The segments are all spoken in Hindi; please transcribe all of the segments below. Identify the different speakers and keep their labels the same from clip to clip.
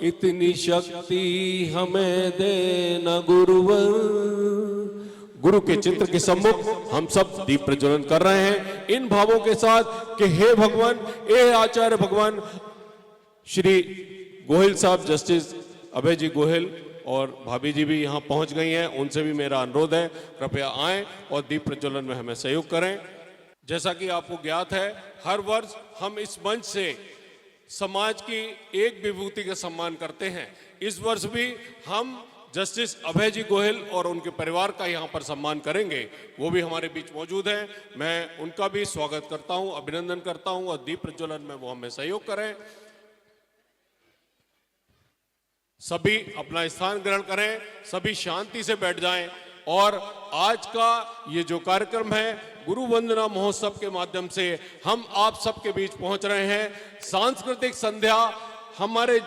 Speaker 1: इतनी शक्ति हमें देना गुरुवर। गुरु के चित्र के सम्मुख हम सब दीप प्रज्वलन कर रहे हैं इन भावों के साथ कि हे भगवान, हे आचार्य भगवान। श्री गोहिल साहब, जस्टिस अभय जी गोहिल और भाभी जी भी यहाँ पहुंच गई हैं, उनसे भी मेरा अनुरोध है कृपया आएं और दीप प्रज्वलन में हमें सहयोग करें। जैसा कि आपको ज्ञात है, हर वर्ष हम इस मंच से समाज की एक विभूति का सम्मान करते हैं। इस वर्ष भी हम जस्टिस अभय जी गोहिल और उनके परिवार का यहाँ पर सम्मान करेंगे। वो भी हमारे बीच मौजूद हैं। मैं उनका भी स्वागत करता हूँ, अभिनंदन करता हूँ और दीप प्रज्वलन में वो हमें सहयोग करें। सभी अपना स्थान ग्रहण करें, सभी शांति से बैठ जाएं। और आज का ये जो कार्यक्रम है गुरु वंदना महोत्सव के माध्यम से हम आप सबके बीच पहुंच रहे हैं। सांस्कृतिक संध्या हमारे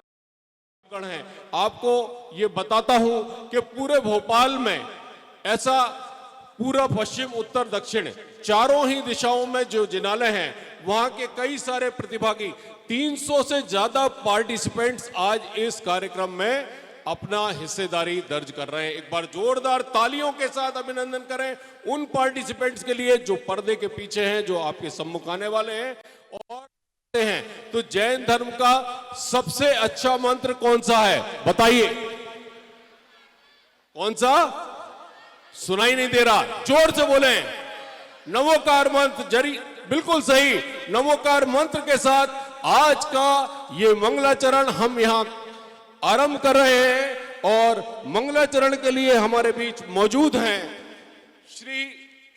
Speaker 1: हैं। आपको ये बताता हूं कि पूरे भोपाल में ऐसा पूर्व, पश्चिम, उत्तर, दक्षिण चारों ही दिशाओं में जो जिनालय हैं वहां के कई सारे प्रतिभागी, 300 से ज्यादा पार्टिसिपेंट्स आज इस कार्यक्रम में अपना हिस्सेदारी दर्ज कर रहे हैं। एक बार जोरदार तालियों के साथ अभिनंदन करें उन पार्टिसिपेंट्स के लिए जो पर्दे के पीछे हैं, जो आपके सम्मुख आने वाले हैं। और हैं तो जैन धर्म का सबसे अच्छा मंत्र कौन सा है बताइए? कौन सा? सुनाई नहीं दे रहा, जोर से बोले। नमोकार मंत्र। जरी बिल्कुल सही, नमोकार मंत्र के साथ आज का ये मंगलाचरण हम यहां आरंभ कर रहे हैं। और मंगलाचरण के लिए हमारे बीच मौजूद हैं श्री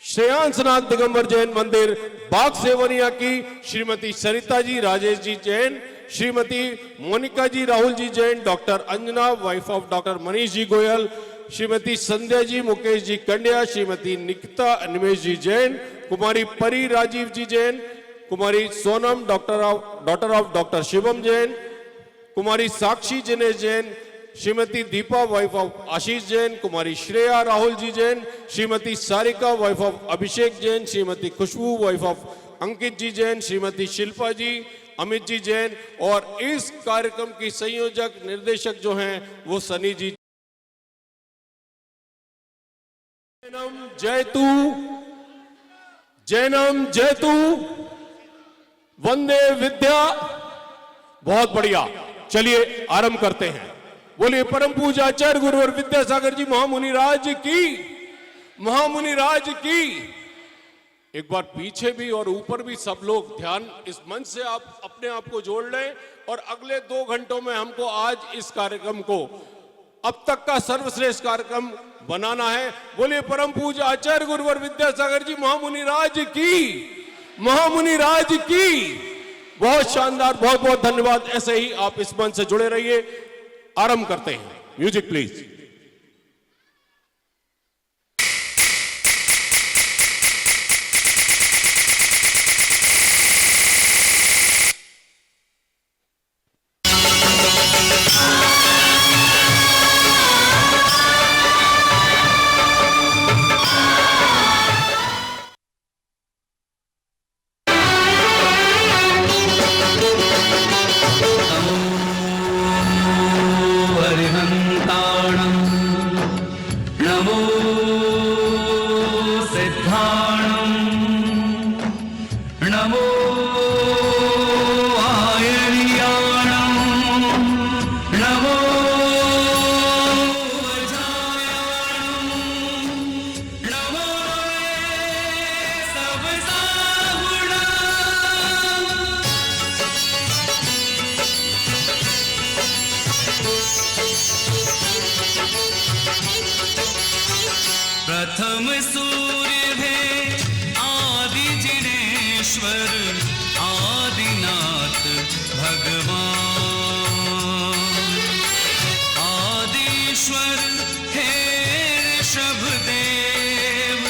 Speaker 1: श्रेयांसनाथ दिगंबर जैन मंदिर बाग सेवनिया की Shrimati Sarita ji Rajesh ji Jain, Shrimati Monika ji Rahul ji Jain, doctor Anjana wife of doctor Manish ji Goyal, Shrimati Sandhya ji Mukesh ji Kandiya, Shrimati Nikita Animesh ji Jain, Kumari Pari Rajeev ji Jain, Kumari Sonam daughter of doctor Shivam Jain, Kumari Sakshi Jinesh Jain, Shrimati Deepa wife of Ashish Jain, Kumari Shreya Rahul ji Jain, Shrimati Sarika wife of Abhishek Jain, Shrimati Khushboo wife of अंकित जी जैन, श्रीमती शिल्पा जी, अमित जी जैन। और इस कार्यक्रम की संयोजक निर्देशक जो हैं वो सनी जी। जैनम जयतु, जैनम जयतु, वंदे विद्या। बहुत बढ़िया, चलिए आरंभ करते हैं। बोलिए परम पूज्य आचार्य गुरुवर विद्यासागर जी महामुनि राज की, महामुनि राज की। एक बार पीछे भी और ऊपर भी सब लोग ध्यान इस मंच से आप अपने आप को जोड़ लें। और अगले 2 घंटों में हमको आज इस कार्यक्रम को अब तक का सर्वश्रेष्ठ कार्यक्रम बनाना है। बोलिए परम पूज्य आचार्य गुरुवर विद्यासागर जी महामुनि राज की, महामुनि राज की। बहुत शानदार, बहुत बहुत धन्यवाद। ऐसे ही आप इस मंच से जुड़े रहिए। आरंभ करते हैं। Music please.
Speaker 2: प्रथम सूर्य है आदि जिनेश्वर, आदिनाथ भगवान। आदिश्वर है ऋषभदेव,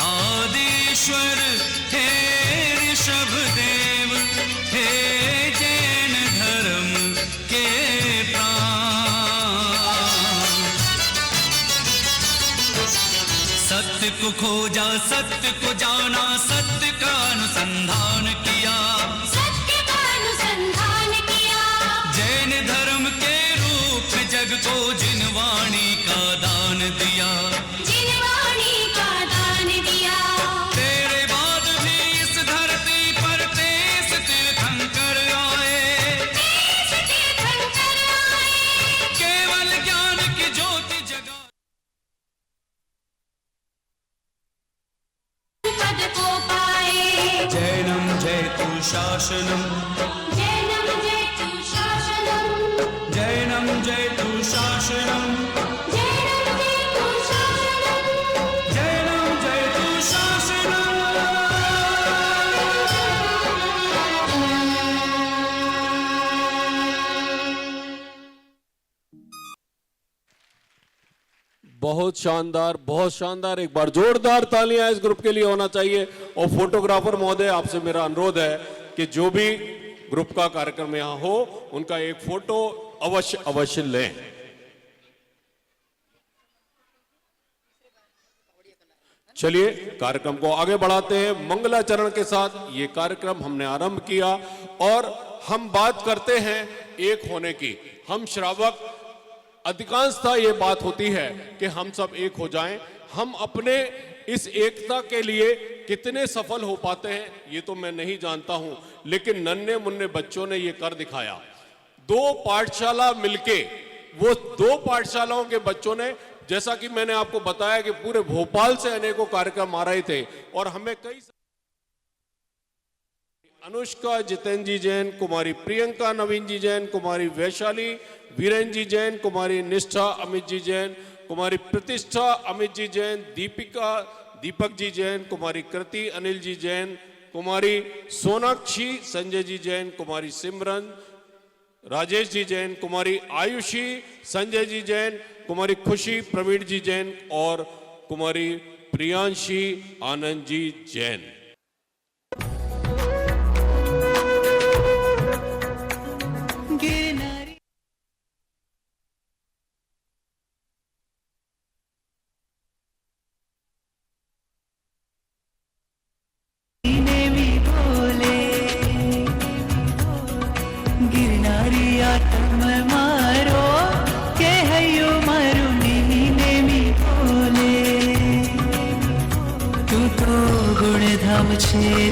Speaker 2: आदिश्वर है ऋषभदेव, हे जैन धर्म के प्राण। सत्य सत्य को खोजा, सत्य को जाना, सत्य का अनुसंधान किया,
Speaker 3: सत्य का अनुसंधान किया।
Speaker 2: जैन धर्म के रूप में जग को जिनवाणी का दान दिया,
Speaker 3: जिनवाणी का दान दिया।
Speaker 2: तेरे बाद भी इस धरती पर 23 तीर्थंकर आए,
Speaker 3: 23 तीर्थंकर आए,
Speaker 2: केवल ज्ञान की ज्योति जगा।
Speaker 3: पद को पाए।
Speaker 2: जैनम जयतु शासनम,
Speaker 3: जैनम जयतु शासनम,
Speaker 2: जैनम जयतु शासनम,
Speaker 3: जैनम जयतु शासनम।
Speaker 2: जैनम जयतु शासनम।
Speaker 1: बहुत शानदार, बहुत शानदार। एक बार जोरदार तालियां इस ग्रुप के लिए होना चाहिए। और फोटोग्राफर महोदय, आपसे मेरा अनुरोध है कि जो भी ग्रुप का कार्यक्रम यहां हो, उनका एक फोटो अवश्य अवश्य लें। चलिए कार्यक्रम को आगे बढ़ाते हैं। मंगलाचरण के साथ ये कार्यक्रम हमने आरंभ किया और हम बात करते हैं एक होने की। हम श्रावक अधिकांशतः ये बात होती है कि हम सब एक हो जाएं। हम अपने इस एकता के लिए कितने सफल हो पाते हैं ये तो मैं नहीं जानता हूं, लेकिन नन्हे मुन्ने बच्चों ने ये कर दिखाया। 2 पाठशाला मिलके, वो 2 पाठशालाओं के बच्चों ने, जैसा कि मैंने आपको बताया कि पूरे भोपाल से अनेकों कार्यक्रम आ रहे थे और हमें कई अनुष्का जितेंद्र जी जैन, कुमारी प्रियंका नवीन जी जैन, कुमारी वैशाली वीरेन जी जैन, कुमारी निष्ठा अमित जी जैन, कुमारी प्रतिष्ठा अमित जी जैन, दीपिका दीपक जी जैन, कुमारी कृति अनिल जी जैन, कुमारी सोनाक्षी संजय जी जैन, कुमारी सिमरन राजेश जी जैन, कुमारी आयुषी संजय जी जैन, कुमारी खुशी प्रवीण जी जैन और कुमारी प्रियांशी आनंद जी जैन।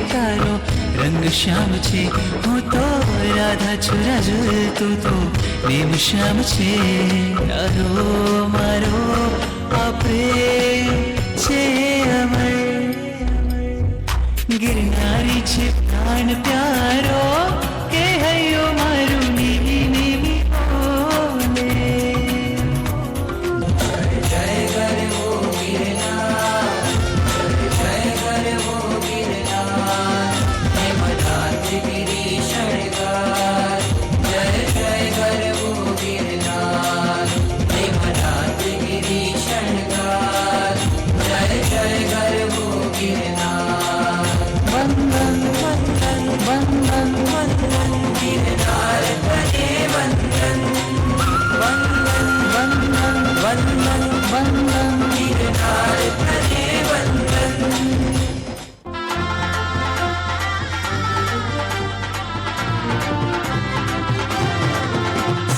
Speaker 4: तारो रंग श्याम छे, હું તો રાધા છું રાજુ, તું તો પ્રેમ શ્યામ છે। તારો મારો આ પ્રેમ છે અમર, ગિરનારી છે પ્રાણ પ્યારો, કે હૈયો મારું નીવી નીવી બોલે। જય કરે વો ગિરનાર, જય કરે વો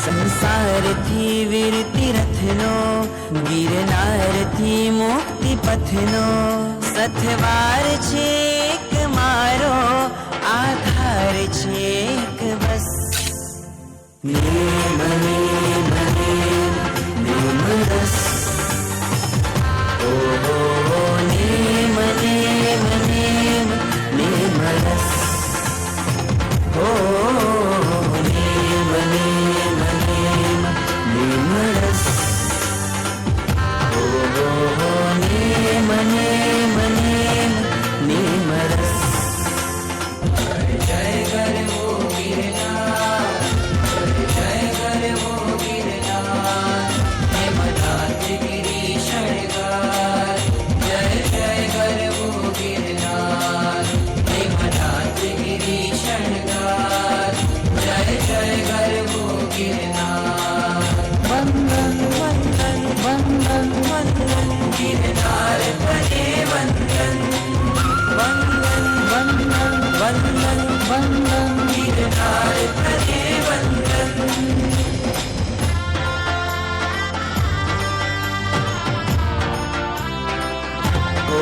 Speaker 4: संसारथी वीर तीरथनो, गिरनारथी मुक्ति पथनो, सथवार छेक मारो, आधार छेक बस। नेम नेम नेम नेम रस, ओ नेम नेम नेम नेम रस, ओ नेम नेम नेम नेम रस, ओ नेम नेम नेम नेम रस। जय करे वो गिरनार, जय करे वो गिरनार, हे मनाते ઓ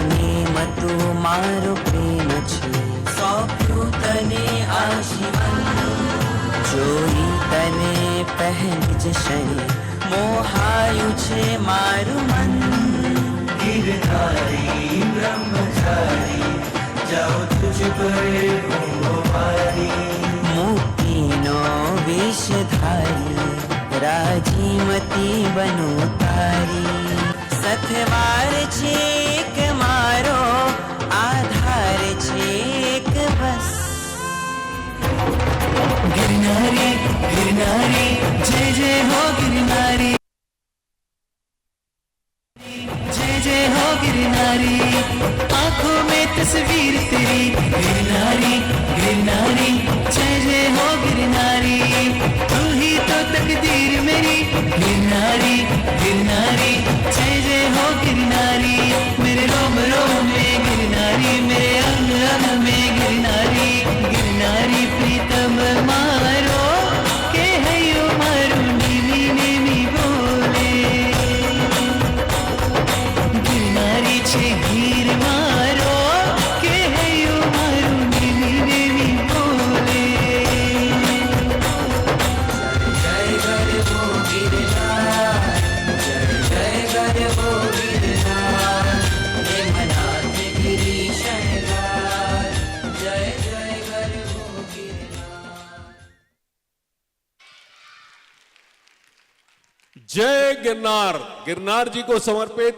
Speaker 4: ને મતું મારો પ્રેમ છે સોંપ્યું તને આશીર્વાદ જોઈ તને પહેલી જ ક્ષણે મોહાયું છે મારું મન गिरधारी ब्रह्मचारी जाओ तुझ पर मारी मुक्तिनो विषधारी राजीमती बनो तारी सथवार छेक मारो आधार छेक बस गिरनारी गिरनारी जय जय हो गिरनारी जय जय हो गिरनारी आंखों में तस्वीर तेरी गिरनारी गिरनारी जय जय हो गिरनारी तू ही तो तकदीर मेरी गिरनारी गिरनारी जय जय हो गिरनारी मेरे रोम रोम में गिरनारी मेरे अंग अंग में गिरनारी गिरनारी प्रीतम मारो के है यो मारू नीवी नीवी बोले गिरनारी छे गिर मारो के है यो मारू नीवी नीवी बोले जय जय वो गिरनार जय जय जय वो गिरनार हे मनाथ गिरी शहनार जय जय जय वो गिरनार
Speaker 1: जय गिरनार। गिरनार जी को समर्पित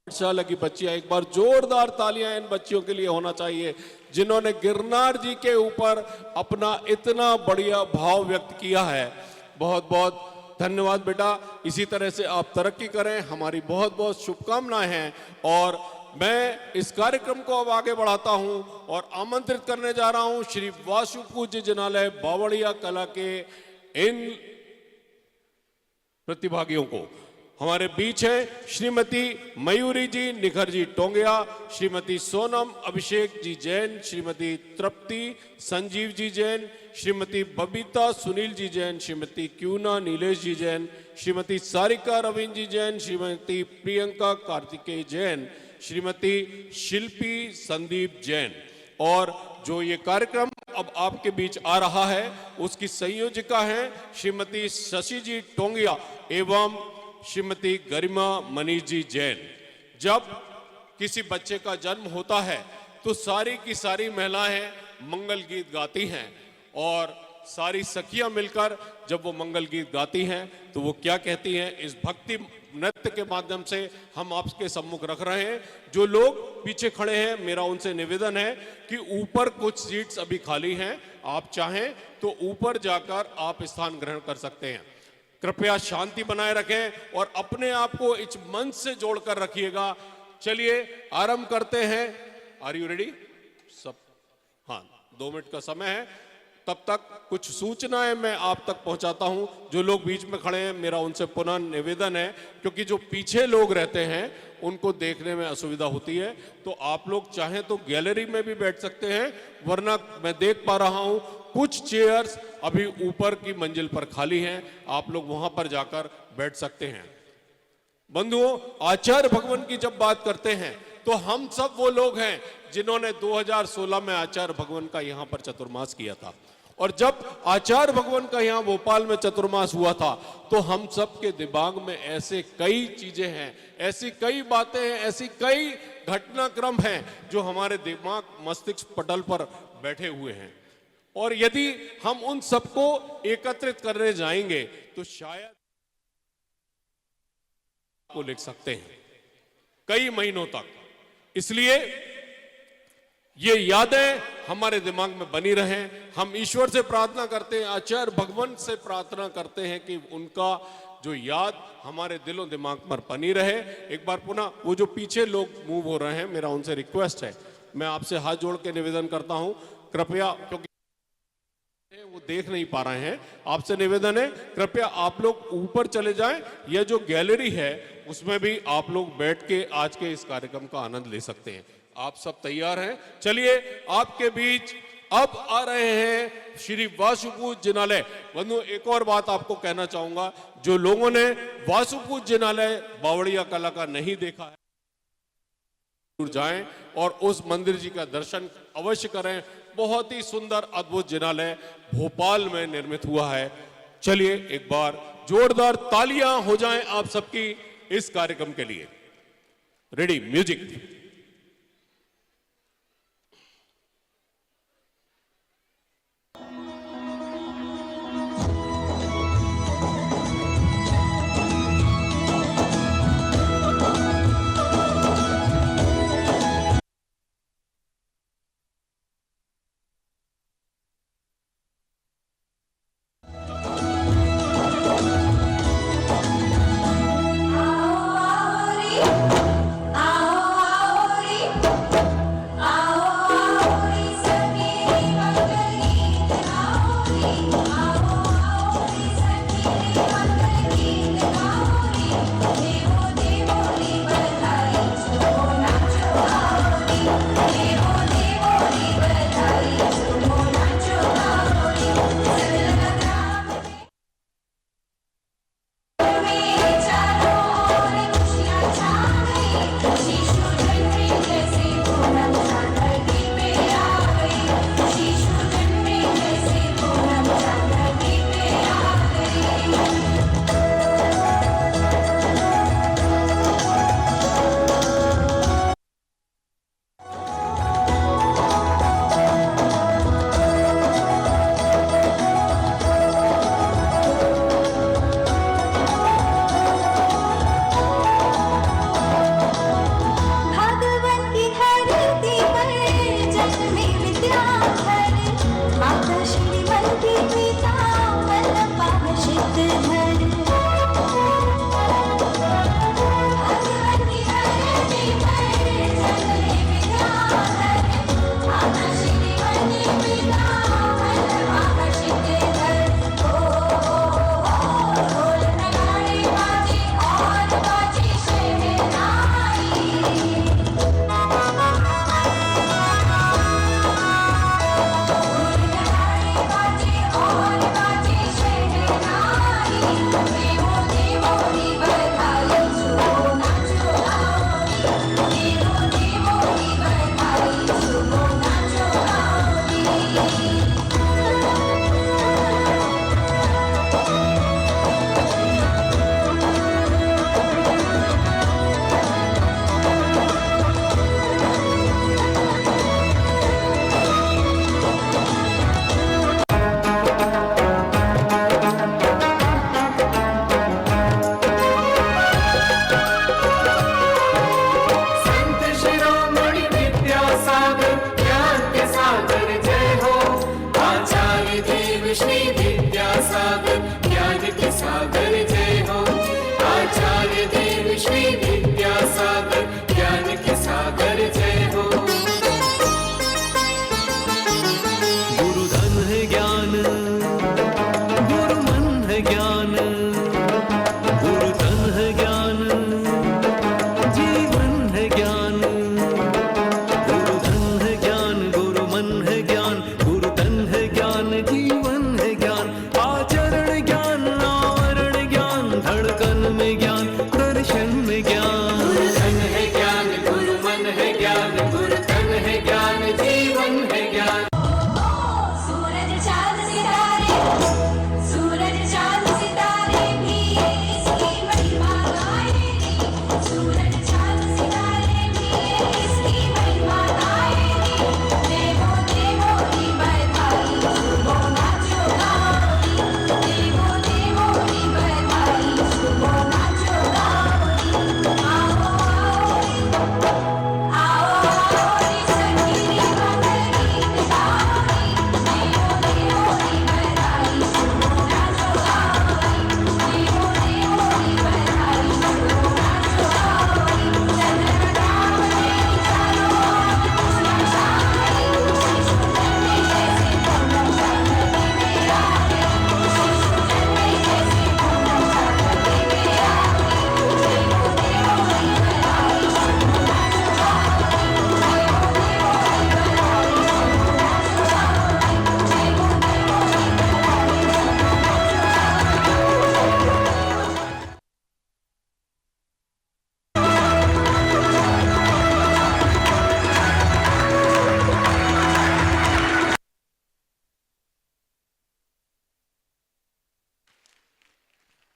Speaker 1: पाठशाला की बच्चियां, एक बार जोरदार तालियां इन बच्चियों के लिए होना चाहिए जिन्होंने गिरनार जी के ऊपर अपना इतना बढ़िया भाव व्यक्त किया है। बहुत बहुत धन्यवाद बेटा, इसी तरह से आप तरक्की करें, हमारी बहुत बहुत शुभकामनाएं हैं। और मैं इस कार्यक्रम को अब आगे बढ़ाता हूं और आमंत्रित करने जा रहा हूं श्री वासु पूज्य जिनालय बावड़िया कला के इन प्रतिभागियों को। हमारे बीच है श्रीमती मयूरी जी निखर जी टोंगिया, श्रीमती सोनम अभिषेक जी जैन, श्रीमती तृप्ति संजीव जी जैन, श्रीमती बबीता सुनील जी जैन, श्रीमती क्यूना नीलेश जी जैन, श्रीमती सारिका रविंद्र जी जैन, श्रीमती प्रियंका कार्तिकेय जैन, श्रीमती शिल्पी संदीप जैन। और जो ये कार्यक्रम अब आपके बीच आ रहा है उसकी संयोजिका हैं श्रीमती शशि जी टोंगिया एवं श्रीमती गरिमा मनीष जी जैन। जब किसी बच्चे का जन्म होता है तो सारी की सारी महिलाएं मंगल गीत गाती हैं और सारी सखियां मिलकर जब वो मंगल गीत गाती हैं तो वो क्या कहती हैं, इस भक्ति नृत्य के माध्यम से हम आपके सम्मुख रख रहे हैं। जो लोग पीछे खड़े हैं मेरा उनसे निवेदन है कि ऊपर कुछ सीट्स अभी खाली हैं, आप चाहें तो ऊपर जाकर आप स्थान ग्रहण कर सकते हैं। कृपया शांति बनाए रखें और अपने आप को इस मंच से जोड़कर रखिएगा। चलिए आरंभ करते हैं। आर यू रेडी सब? हाँ, 2 मिनट का समय है, तब तक कुछ सूचनाएं मैं आप तक पहुंचाता हूं। जो लोग बीच में खड़े हैं मेरा उनसे पुनः निवेदन है, क्योंकि जो पीछे लोग रहते हैं उनको देखने में असुविधा होती है, तो आप लोग चाहें तो गैलरी में भी बैठ सकते हैं, वरना मैं देख पा रहा हूं कुछ चेयर्स अभी ऊपर की मंजिल पर खाली हैं, आप लोग वहां पर जाकर बैठ सकते हैं। बंधुओं, आचार्य भगवान की जब बात करते हैं तो हम सब वो लोग हैं जिन्होंने 2016 में आचार्य भगवान का यहां पर चतुर्मास किया था। और जब आचार्य भगवान का यहां भोपाल में चतुर्मास हुआ था तो हम सब के दिमाग में ऐसे कई चीजें हैं, ऐसी कई बातें हैं, ऐसी कई घटनाक्रम हैं जो हमारे दिमाग मस्तिष्क पटल पर बैठे हुए हैं। और यदि हम उन सबको एकत्रित करने जाएंगे तो शायद को लिख सकते हैं कई महीनों तक। इसलिए ये यादें हमारे दिमाग में बनी रहें। हम ईश्वर से प्रार्थना करते हैं, आचार्य भगवान से प्रार्थना करते हैं कि उनका जो याद हमारे दिलों दिमाग पर बनी रहे। एक बार पुनः वो जो पीछे लोग मूव हो रहे हैं, मेरा उनसे रिक्वेस्ट है, मैं आपसे हाथ जोड़ के निवेदन करता हूं, कृपया, क्योंकि वो देख नहीं पा रहे हैं, आपसे निवेदन है कृपया आप लोग ऊपर चले जाएं। यह जो गैलरी है उसमें भी आप लोग बैठ के आज के इस कार्यक्रम का आनंद ले सकते हैं। आप सब तैयार हैं? चलिए आपके बीच अब आ रहे हैं श्री वासुपूज जिनालय। बंधु, एक और बात आपको कहना चाहूंगा, जो लोगों ने वासुपूज जिनालय बावड़िया कला का नहीं देखा है, जरूर जाएं और उस मंदिर जी का दर्शन अवश्य करें। बहुत ही सुंदर अद्भुत जिनालय भोपाल में निर्मित हुआ है। चलिए एक बार जोरदार तालियां हो जाएं आप सबकी इस कार्यक्रम के लिए। Ready, music.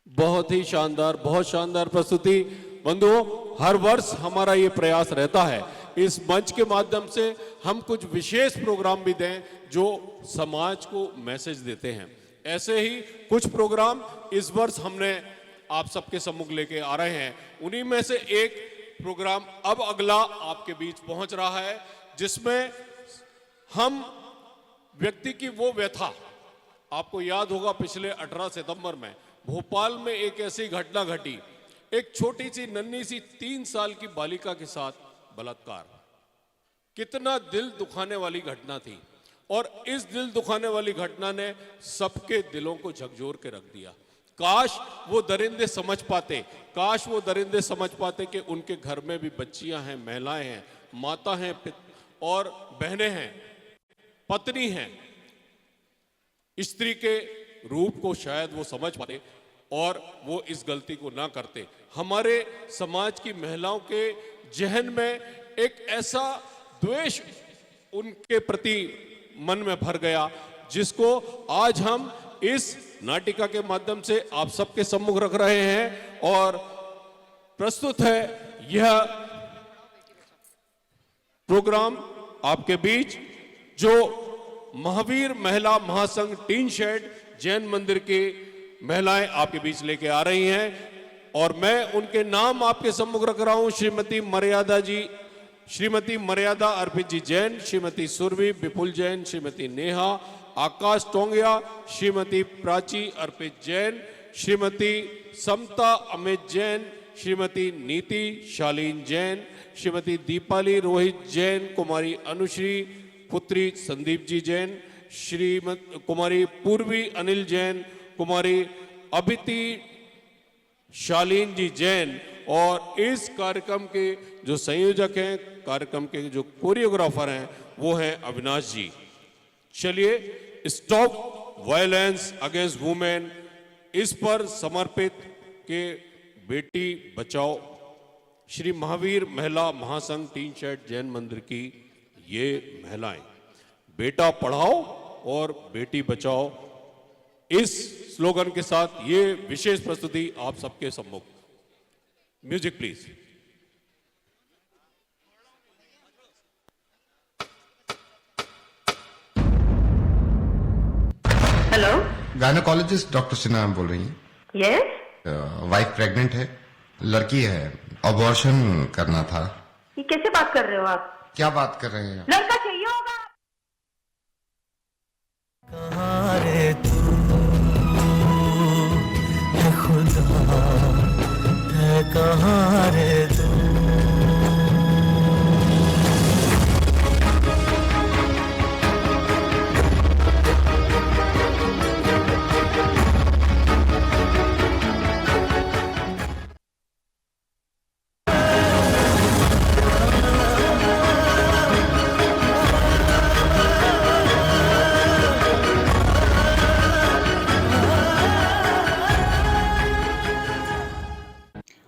Speaker 1: बहुत शानदार प्रस्तुति। बंधुओं, हर वर्ष हमारा ये प्रयास रहता है इस मंच के माध्यम से हम कुछ विशेष प्रोग्राम भी दें जो समाज को मैसेज देते हैं। ऐसे ही कुछ प्रोग्राम इस वर्ष हमने आप सबके सम्मुख लेके आ रहे हैं। उन्हीं में से एक प्रोग्राम अब अगला आपके बीच पहुंच रहा है, जिसमें हम व्यक्ति की वो व्यथा, आपको याद होगा पिछले 18 सितंबर में भोपाल में एक ऐसी घटना घटी, एक छोटी सी नन्ही सी 3 साल की बालिका के साथ बलात्कार। कितना दिल दुखाने वाली घटना थी और इस दिल दुखाने वाली घटना ने सबके दिलों को झकझोर के रख दिया। काश वो दरिंदे समझ पाते, काश वो दरिंदे समझ पाते कि उनके घर में भी बच्चियां हैं, महिलाएं हैं, माता हैं और बहनें हैं, पत्नी हैं। स्त्री के रूप को शायद वो समझ पाते और वो इस गलती को ना करते। हमारे समाज की महिलाओं के जहन में एक ऐसा द्वेष उनके प्रति मन में भर गया, जिसको आज हम इस नाटिका के माध्यम से आप सबके सम्मुख रख रहे हैं। और प्रस्तुत है यह प्रोग्राम आपके बीच, जो महावीर महिला महासंघ टीन शेड जैन मंदिर की महिलाएं आपके बीच लेके आ रही हैं। और मैं उनके नाम आपके सम्मुख रख रहा हूं। श्रीमती मर्यादा अर्पित जी जैन, श्रीमती सुरभि विपुल जैन, श्रीमती नेहा आकाश टोंगिया, श्रीमती प्राची अर्पित जैन, श्रीमती समता अमित जैन, श्रीमती नीति शालीन जैन, श्रीमती दीपाली रोहित जैन, कुमारी अनुश्री पुत्री संदीप जी जैन, श्रीमती कुमारी पूर्वी अनिल जैन, कुमारी अभिति शालीन जी जैन। और इस कार्यक्रम के जो संयोजक हैं, कार्यक्रम के जो कोरियोग्राफर हैं, वो हैं अविनाश जी। चलिए, स्टॉप वायलेंस अगेंस्ट वुमेन, इस पर समर्पित के बेटी बचाओ श्री महावीर महिला महासंघ टीन शेड जैन मंदिर की ये महिलाएं, बेटा पढ़ाओ और बेटी बचाओ, इस स्लोगन के साथ ये विशेष प्रस्तुति आप सबके सम्मुख। Music please.
Speaker 5: Hello,
Speaker 6: gynaecologist doctor Sinha बोल रही हैं।
Speaker 5: यस,
Speaker 6: वाइफ प्रेग्नेंट है, लड़की है, अबॉर्शन करना था।
Speaker 5: ये कैसे बात कर रहे हो आप?
Speaker 6: क्या बात कर रहे हैं?
Speaker 5: लड़का चाहिए होगा।
Speaker 4: कहाँ रे तू है खुदा, है कहाँ रे तू।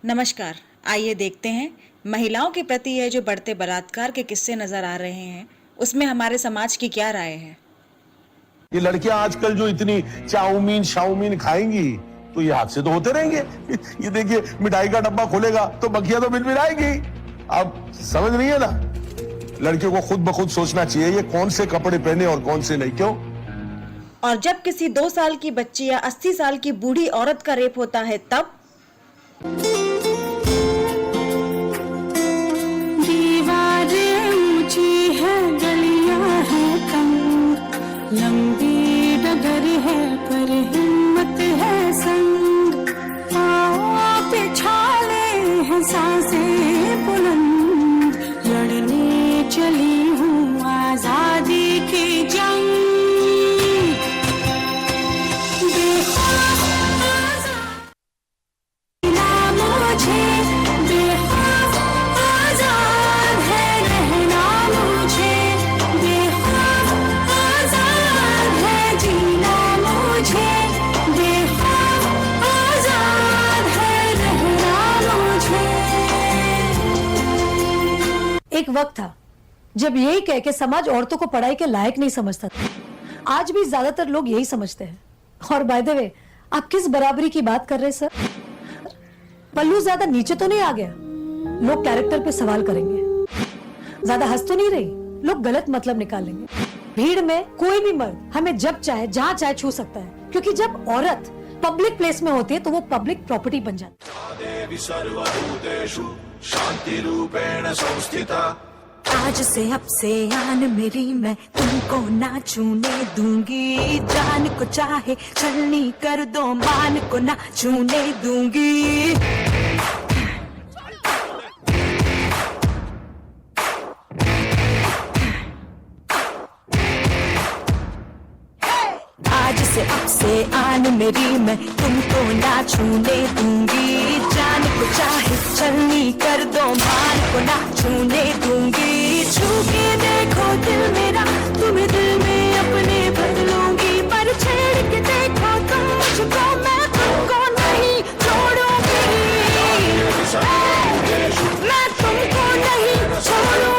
Speaker 7: नमस्कार, आइए देखते हैं महिलाओं के प्रति यह जो बढ़ते बलात्कार के किस्से नजर आ रहे हैं, उसमें हमारे समाज की क्या राय है।
Speaker 8: ये लड़कियां आजकल जो इतनी चाउमीन शाउमीन खाएंगी तो ये हादसे तो होते रहेंगे। ये देखिए, मिठाई का डब्बा खोलेगा तो मक्खियां तो मिलमिलाएंगी। अब समझ नहीं है ना, लड़कियों को खुद ब खुद सोचना चाहिए ये कौन से कपड़े पहने और कौन से नहीं। क्यों?
Speaker 7: और जब किसी 2 साल की बच्ची या 80 साल की बूढ़ी औरत का रेप होता है तब
Speaker 3: दीवारें ऊंची है, गलियां हैं तंग, लंबी डगर है पर हिम्मत है संग, पाँव पे छाले हैं सांसें बुलंद, लड़ने चली हूँ आजादी की जंग।
Speaker 9: एक वक्त था जब यही कह के समाज औरतों को पढ़ाई के लायक नहीं समझता था। आज भी ज्यादातर लोग यही समझते हैं। और बाय द वे, आप किस बराबरी की बात कर रहे हैं सर? पल्लू ज्यादा नीचे तो नहीं आ गया? लोग कैरेक्टर पे सवाल करेंगे। ज्यादा हंस तो नहीं रही? लोग गलत मतलब निकालेंगे। भीड़ में कोई भी मर्द हमें जब चाहे जहां चाहे छू सकता है, क्योंकि जब औरत पब्लिक प्लेस में होती है तो वो पब्लिक प्रॉपर्टी बन जाती है।
Speaker 3: आज से अब से आन मेरी मैं तुमको ना छूने दूंगी, जान को चाहे छलनी कर दो मान को ना छूने दूंगी। आज से अब से आन मेरी मैं तुमको ना छूने दूंगी, जान को चाहे छलनी कर दो मान को ना छूने दूंगी। छू के देखो दिल मेरा, तुम्हें दिल में अपने बदलूंगी, पर छेड़ के देखो तुम मुझको, मैं तुमको नहीं छोड़ूंगी, मैं तुमको नहीं छोड़ूंगी।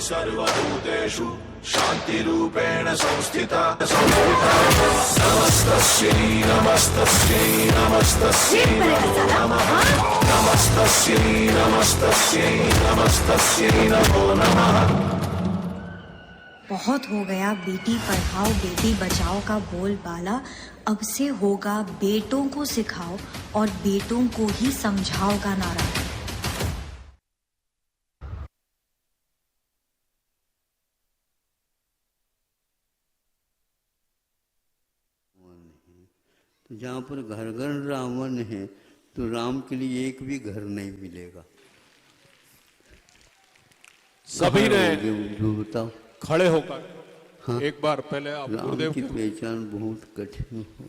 Speaker 8: सर्वभूतेषु शान्तिरूपेण संस्थिता। नमस्तस्यै नमस्तस्यै नमस्तस्यै नमो नमः। नमस्तस्यै नमस्तस्यै नमस्तस्यै नमो नमः।
Speaker 10: बहुत हो गया बेटी पढ़ाओ बेटी बचाओ का बोलबाला, अब से होगा बेटों को सिखाओ और बेटों को ही समझाओ का नारा।
Speaker 11: तो जहाँ पर घर घर रावण है तो राम के लिए एक भी घर नहीं मिलेगा।
Speaker 1: सभी ने
Speaker 11: जो बताओ
Speaker 1: खड़े होकर
Speaker 11: हाँ?
Speaker 1: एक बार पहले आप
Speaker 11: राम
Speaker 1: गुरुदेव
Speaker 11: की पहचान बहुत कठिन हो।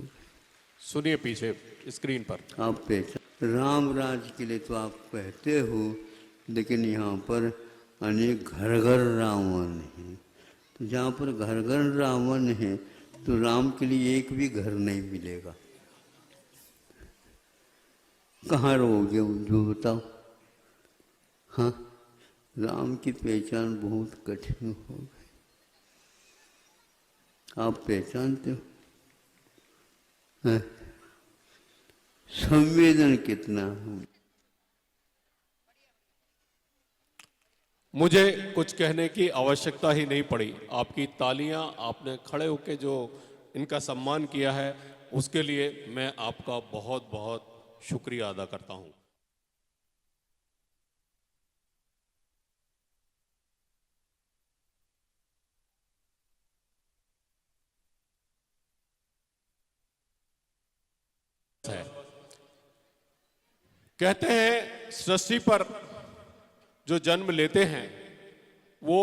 Speaker 1: सुनिए पीछे स्क्रीन पर।
Speaker 11: आप पहचान राम राज के लिए तो आप कहते हो, लेकिन यहाँ पर अनेक घर घर रावण है। तो जहाँ पर घर घर रावण है तो राम के लिए एक भी घर नहीं मिलेगा। कहाँ रहोगे जो बताओ? हाँ, राम की पहचान बहुत कठिन हो गई। आप पहचानते हो? हाँ? संवेदन कितना हो?
Speaker 1: मुझे कुछ कहने की आवश्यकता ही नहीं पड़ी। आपकी तालियां, आपने खड़े होकर जो इनका सम्मान किया है, उसके लिए मैं आपका बहुत बहुत शुक्रिया अदा करता हूं। कहते हैं सृष्टि पर जो जन्म लेते हैं वो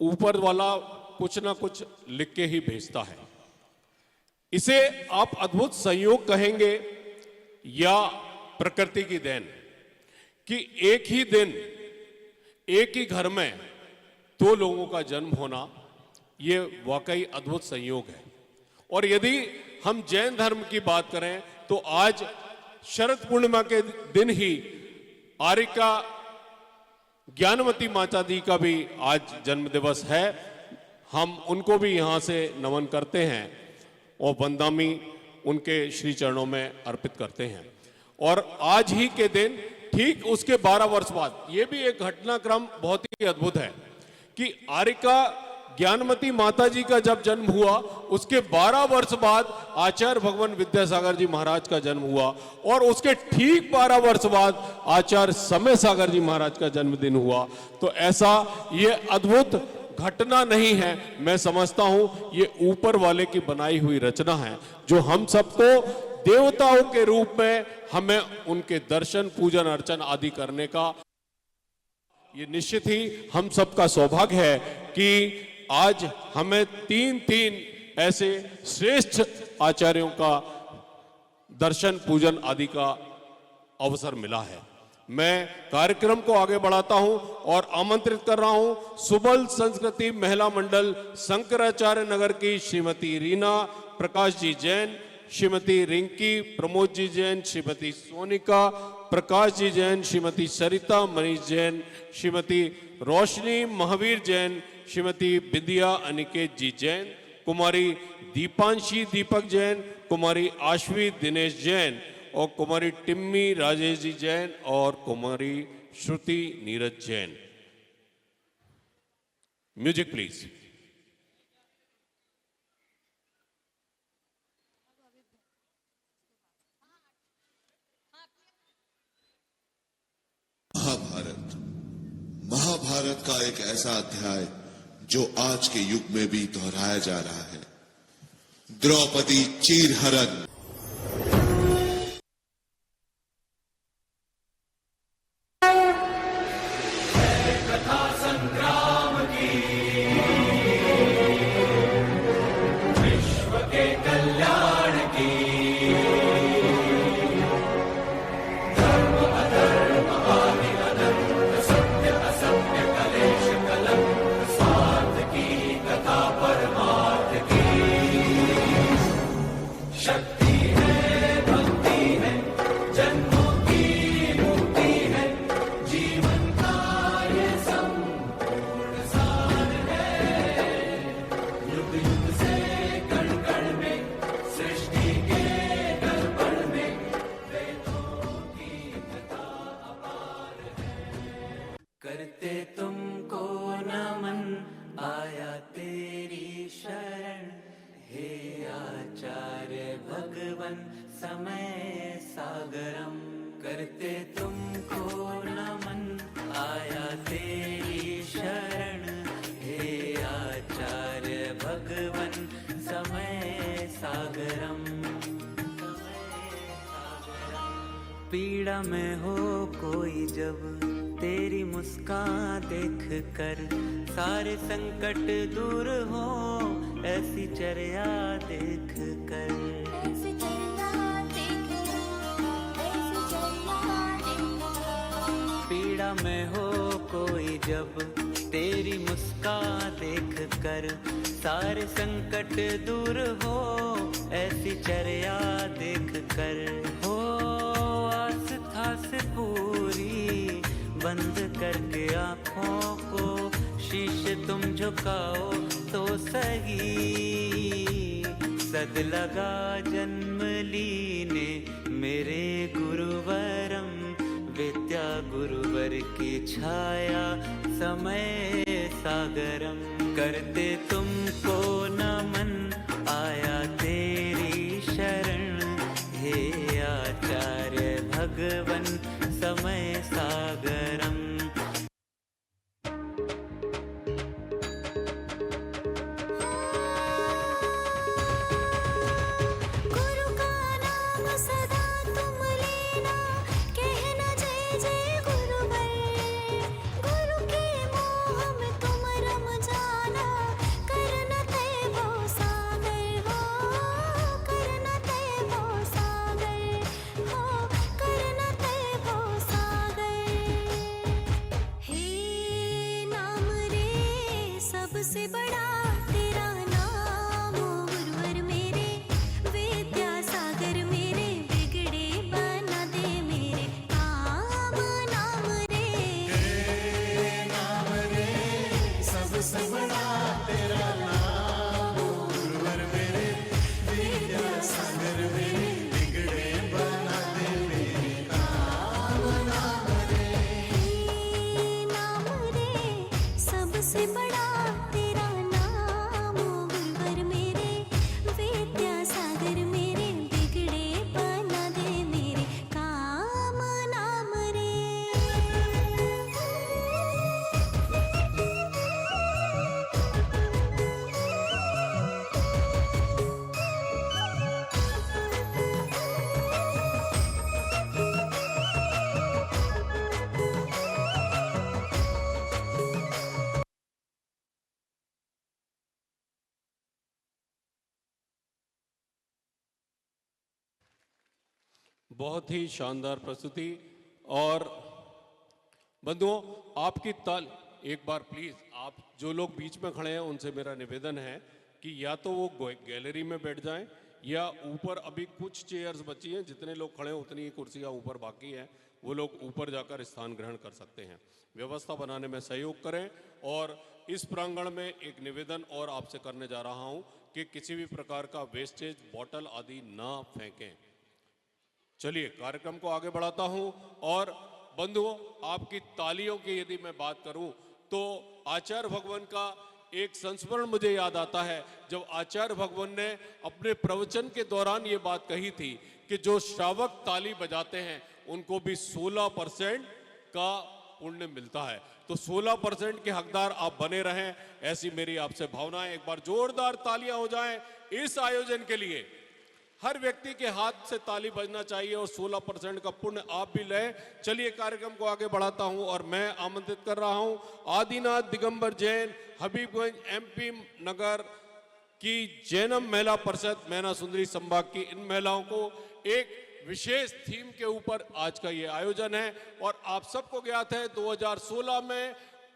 Speaker 1: ऊपर वाला कुछ ना कुछ लिख के ही भेजता है। इसे आप अद्भुत संयोग कहेंगे या प्रकृति की देन, कि एक ही दिन एक ही घर में दो लोगों का जन्म होना, ये वाकई अद्भुत संयोग है। और यदि हम जैन धर्म की बात करें तो आज शरद पूर्णिमा के दिन ही आरिका ज्ञानवती माता दी का भी आज जन्म दिवस है। हम उनको भी यहाँ से नमन करते हैं और वंदामी उनके श्री चरणों में अर्पित करते हैं। और आज ही के दिन ठीक उसके 12 वर्ष बाद, ये भी एक घटनाक्रम बहुत ही अद्भुत है कि आरिका ज्ञानमती माता जी का जब जन्म हुआ, उसके 12 वर्ष बाद आचार्य भगवान विद्यासागर जी महाराज का जन्म हुआ और उसके ठीक 12 वर्ष बाद आचार्य समय सागर जी महाराज का जन्मदिन हुआ। तो ऐसा ये अद्भुत घटना नहीं है, मैं समझता हूं ये ऊपर वाले की बनाई हुई रचना है, जो हम सबको देवताओं के रूप में हमें उनके दर्शन, पूजन, अर्चन आदि करने का ये निश्चित ही हम सबका सौभाग्य है कि आज हमें तीन ऐसे श्रेष्ठ आचार्यों का दर्शन, पूजन आदि का अवसर मिला है। मैं कार्यक्रम को आगे बढ़ाता हूं और आमंत्रित कर रहा हूं सुबल संस्कृति महिला मंडल शंकराचार्य नगर की श्रीमती रीना प्रकाश जी जैन, श्रीमती रिंकी प्रमोद जी जैन, श्रीमती सोनिका प्रकाश जी जैन, श्रीमती सरिता मनीष जैन, श्रीमती रोशनी महावीर जैन, श्रीमती विद्या अनिकेत जी जैन, कुमारी दीपांशी दीपक जैन, कुमारी आश्वी दिनेश जैन और कुमारी टिम्मी राजेश जी जैन और कुमारी श्रुति नीरज जैन। Music please.
Speaker 12: महाभारत का एक ऐसा अध्याय जो आज के युग में भी दोहराया जा रहा है। द्रौपदी चीरहरण।
Speaker 2: कथा संग्राम की, विश्व के कल्याण की, धर्म अधर्म आदि अनंत, सत्य असत्य कलेश कलंक, स्वार्थ की कथा परमार्थ की। शक्ति है भक्ति है, जन्मों की मुक्ति है, जीवन का ये संपूर्ण सार है। युग युग से कण कण में, सृष्टि के दर्पण में, वेदों की कथा अपार है। करते तुमको नमन, आया तेरी शरण, हे आचार्य भगवन समय सागरम। करते तुमको नमन, आया तेरी शरण, हे आचार्य भगवन समय सागरम। पीड़ा में हो कोई जब, तेरी मुस्कान देख कर, सारे संकट दूर हो, ऐसी चर्या देख कर। पीड़ा में हो कोई जब, तेरी मुस्कान देख कर, सारे संकट दूर हो, ऐसी चर्या देख कर। हो आस्था से पूरी, बंद करके आँखों को, शीश तुम झुकाओ तो सही। सद लगा जन्म लीने मेरे गुरुवरम, विद्या गुरुवर की छाया समय सागरम। करते तुमको नमन, आया तेरी शरण, हे आचार्य भगवन समय सागरम।
Speaker 3: गुरु का नाम सदा तुम लेना, कहना जय जय गुरुवर। गुरु के मोह में तुम रम जाना, करना तय वो सागर हो, करना तय वो सागर हो, करना तय वो सागर। हे नाम रे सबसे बड़ा तेरा नाम, ओ गुरुवर मेरे, विद्या सागर मेरे, बिगड़े बना दे मेरे काम। नाम रे
Speaker 2: सबसे बड़ा तेरा नाम, गुरुवर मेरे, विद्या सागर मेरे, बिगड़े बना दे मेरे नाम। नाम रे,
Speaker 3: नाम रे सबसे बड़ा तेरा नाम, ओ गुरुवर मेरे, विद्या सागर मेरे, बिगड़े बना दे मेरे काम। नाम रे।
Speaker 1: बहुत ही शानदार प्रस्तुति। और बंधुओं, आपकी ताल एक बार प्लीज, आप जो लोग बीच में खड़े हैं उनसे मेरा निवेदन है कि या तो वो गैलरी में बैठ जाएं या ऊपर अभी कुछ चेयर्स बची हैं, जितने लोग खड़े हैं उतनी ही कुर्सियां ऊपर बाकी हैं, वो लोग ऊपर जाकर स्थान ग्रहण कर सकते हैं। व्यवस्था बनाने में सहयोग करें। और इस प्रांगण में एक निवेदन और आपसे करने जा रहा हूं कि किसी भी प्रकार का वेस्टेज, बॉटल आदि ना फेंकें। चलिए कार्यक्रम को आगे बढ़ाता हूं। और बंधुओं, आपकी तालियों की यदि मैं बात करूं तो आचार्य भगवान का एक संस्मरण मुझे याद आता है, जब आचार्य भगवान ने अपने प्रवचन के दौरान ये बात कही थी कि जो श्रावक ताली बजाते हैं उनको भी 16% का पुण्य मिलता है। तो 16% के हकदार आप बने रहें, ऐसी मेरी आपसे भावना है। एक बार जोरदार तालियां हो जाएं इस आयोजन के लिए। हर व्यक्ति के हाथ से ताली बजना चाहिए और 16% का पुण्य आप भी लें। चलिए कार्यक्रम को आगे बढ़ाता हूं और मैं आमंत्रित कर रहा हूं आदिनाथ दिगंबर जैन, हबीबगंज MP नगर की जैनम महिला परिषद मैना सुंदरी संभाग की इन महिलाओं को एक विशेष थीम के ऊपर आज का ये आयोजन है। और आप सबको ज्ञात है 2016 में